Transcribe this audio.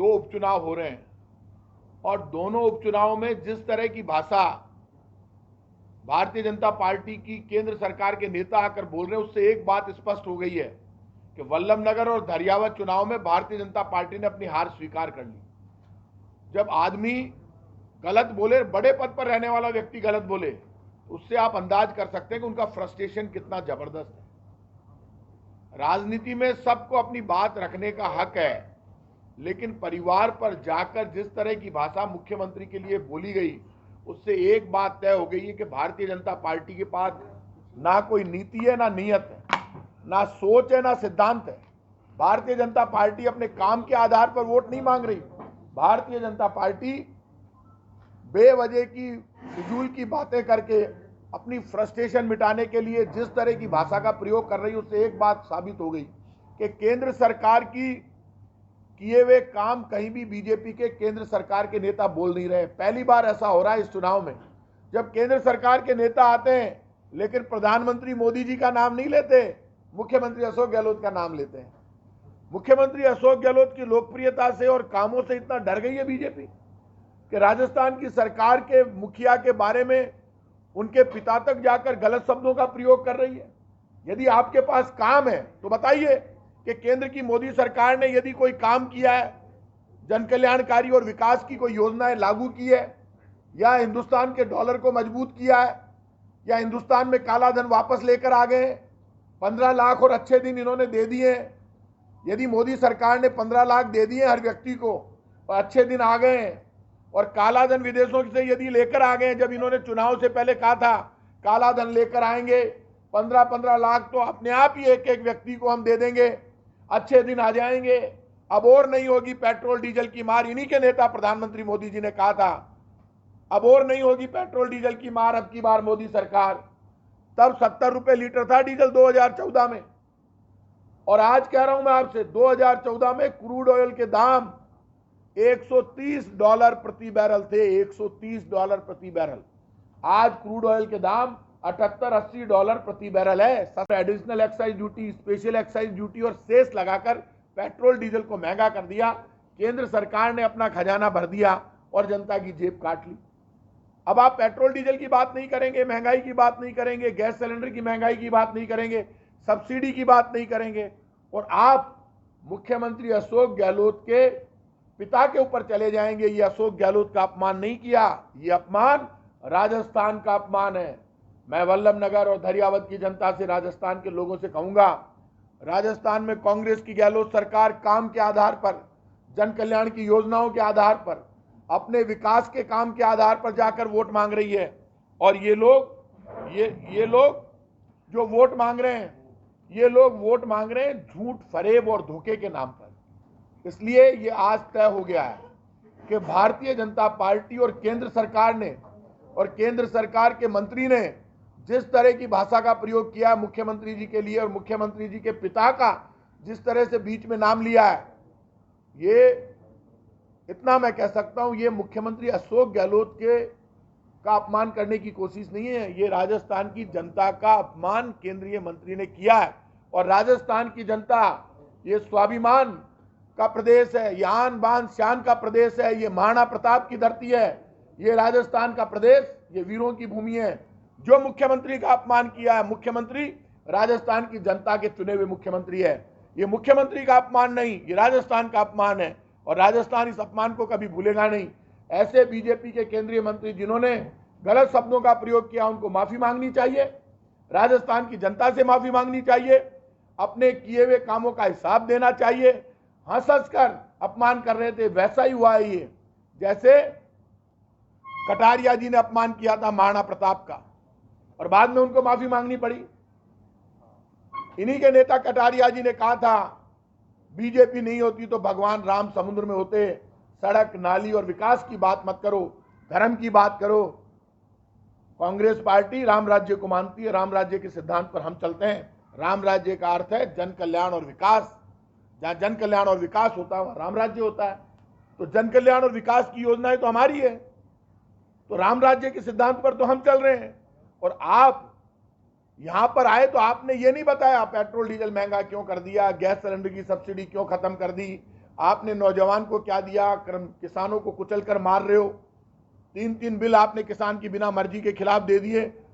दो उपचुनाव हो रहे हैं और दोनों उपचुनावों में जिस तरह की भाषा भारतीय जनता पार्टी की केंद्र सरकार के नेता आकर बोल रहे हैं, उससे एक बात स्पष्ट हो गई है कि वल्लभनगर और धरियावद चुनाव में भारतीय जनता पार्टी ने अपनी हार स्वीकार कर ली। जब आदमी गलत बोले, बड़े पद पर रहने वाला व्यक्ति गलत बोले, उससे आप अंदाज कर सकते हैं कि उनका फ्रस्ट्रेशन कितना जबरदस्त है। राजनीति में सबको अपनी बात रखने का हक है, लेकिन परिवार पर जाकर जिस तरह की भाषा मुख्यमंत्री के लिए बोली गई, उससे एक बात तय हो गई है कि भारतीय जनता पार्टी के पास ना कोई नीति है, ना नियत है, ना सोच है, ना सिद्धांत है। भारतीय जनता पार्टी अपने काम के आधार पर वोट नहीं मांग रही। भारतीय जनता पार्टी बेवजह की फिजूल की बातें करके अपनी फ्रस्ट्रेशन मिटाने के लिए जिस तरह की भाषा का प्रयोग कर रही है, उससे एक बात साबित हो गई कि केंद्र सरकार की किए हुए काम कहीं भी बीजेपी के केंद्र सरकार के नेता बोल नहीं रहे। पहली बार ऐसा हो रहा है इस चुनाव में, जब केंद्र सरकार के नेता आते हैं लेकिन प्रधानमंत्री मोदी जी का नाम नहीं लेते, मुख्यमंत्री अशोक गहलोत का नाम लेते हैं। मुख्यमंत्री अशोक गहलोत की लोकप्रियता से और कामों से इतना डर गई है बीजेपी कि राजस्थान की सरकार के मुखिया के बारे में उनके पिता तक जाकर गलत शब्दों का प्रयोग कर रही है। यदि आपके पास काम है तो बताइए कि केंद्र की मोदी सरकार ने यदि कोई काम किया है, जन कल्याणकारी और विकास की कोई योजनाएं लागू की है, या हिंदुस्तान के डॉलर को मजबूत किया है, या हिंदुस्तान में काला धन वापस लेकर आ गए। 15 लाख और अच्छे दिन इन्होंने दे दिए। यदि मोदी सरकार ने 15 लाख दे दिए हर व्यक्ति को और अच्छे दिन आ गए, और काला धन विदेशों से यदि लेकर आ गए, जब इन्होंने चुनाव से पहले कहा था काला धन लेकर आएंगे, 15-15 लाख तो अपने आप ही एक एक व्यक्ति को हम दे देंगे, अच्छे दिन आ जाएंगे, अब और नहीं होगी पेट्रोल डीजल की मार। इन्हीं के नेता प्रधानमंत्री मोदी जी ने कहा था अब और नहीं होगी पेट्रोल डीजल की मार अब की बार मोदी सरकार। तब 70 रुपए लीटर था डीजल 2014 में, और आज कह रहा हूं मैं आपसे, 2014 में क्रूड ऑयल के दाम $130 प्रति बैरल थे, $130 प्रति बैरल। आज क्रूड ऑयल के दाम $78-80 प्रति बैरल है। सब additional excise duty, special excise duty और सेस लगाकर पेट्रोल डीजल को महंगा कर दिया। केंद्र सरकार ने अपना खजाना भर दिया और जनता की जेब काट ली। अब आप पेट्रोल डीजल की बात नहीं करेंगे, महंगाई की बात नहीं करेंगे, गैस सिलेंडर की महंगाई की बात नहीं करेंगे, सब्सिडी की बात नहीं करेंगे, और आप मुख्यमंत्री अशोक गहलोत के पिता के ऊपर चले जाएंगे। ये अशोक गहलोत का अपमान नहीं किया, ये अपमान राजस्थान का अपमान है। मैं वल्लभनगर और धरियावद की जनता से, राजस्थान के लोगों से कहूंगा, राजस्थान में कांग्रेस की गहलोत सरकार काम के आधार पर, जन कल्याण की योजनाओं के आधार पर, अपने विकास के काम के आधार पर जाकर वोट मांग रही है। और ये लोग जो वोट मांग रहे हैं, ये लोग वोट मांग रहे हैं झूठ, फरेब और धोखे के नाम पर। इसलिए ये आज तय हो गया है कि भारतीय जनता पार्टी और केंद्र सरकार ने और केंद्र सरकार के मंत्री ने जिस तरह की भाषा का प्रयोग किया मुख्यमंत्री जी के लिए, और मुख्यमंत्री जी के पिता का जिस तरह से बीच में नाम लिया है, ये इतना मैं कह सकता हूं, ये मुख्यमंत्री अशोक गहलोत का अपमान करने की कोशिश नहीं है, ये राजस्थान की जनता का अपमान केंद्रीय मंत्री ने किया है। और राजस्थान की जनता ये स्वाभिमान का प्रदेश है, ये आन बान शान का प्रदेश है, ये महाराणा प्रताप की धरती है, ये राजस्थान का प्रदेश, ये वीरों की भूमि है। जो मुख्यमंत्री का अपमान किया है, मुख्यमंत्री राजस्थान की जनता के चुने हुए मुख्यमंत्री है। ये मुख्यमंत्री का अपमान नहीं, ये राजस्थान का अपमान है, और राजस्थान इस अपमान को कभी भूलेगा नहीं। ऐसे बीजेपी के केंद्रीय मंत्री जिन्होंने गलत शब्दों का प्रयोग किया, उनको माफी मांगनी चाहिए, राजस्थान की जनता से माफी मांगनी चाहिए, अपने किए हुए कामों का हिसाब देना चाहिए। हंस हंस कर अपमान कर रहे थे, वैसा ही हुआ है ये, जैसे कटारिया जी ने अपमान किया था महाराणा प्रताप का और बाद में उनको माफी मांगनी पड़ी। इन्हीं के नेता कटारिया जी ने कहा था बीजेपी नहीं होती तो भगवान राम समुद्र में होते, सड़क नाली और विकास की बात मत करो, धर्म की बात करो। कांग्रेस पार्टी राम राज्य को मानती है, राम राज्य के सिद्धांत पर हम चलते हैं। राम राज्य का अर्थ है जन कल्याण और विकास। जहां जन कल्याण और विकास होता है वहां राम राज्य होता है। तो जन कल्याण और विकास की योजनाएं तो हमारी है, तो राम राज्य के सिद्धांत पर तो हम चल रहे हैं। और आप यहां पर आए तो आपने ये नहीं बताया पेट्रोल डीजल महंगा क्यों कर दिया, गैस सिलेंडर की सब्सिडी क्यों खत्म कर दी, आपने नौजवान को क्या दिया, किसानों को कुचल कर मार रहे हो। 3 बिल आपने किसान की बिना मर्जी के खिलाफ दे दिए।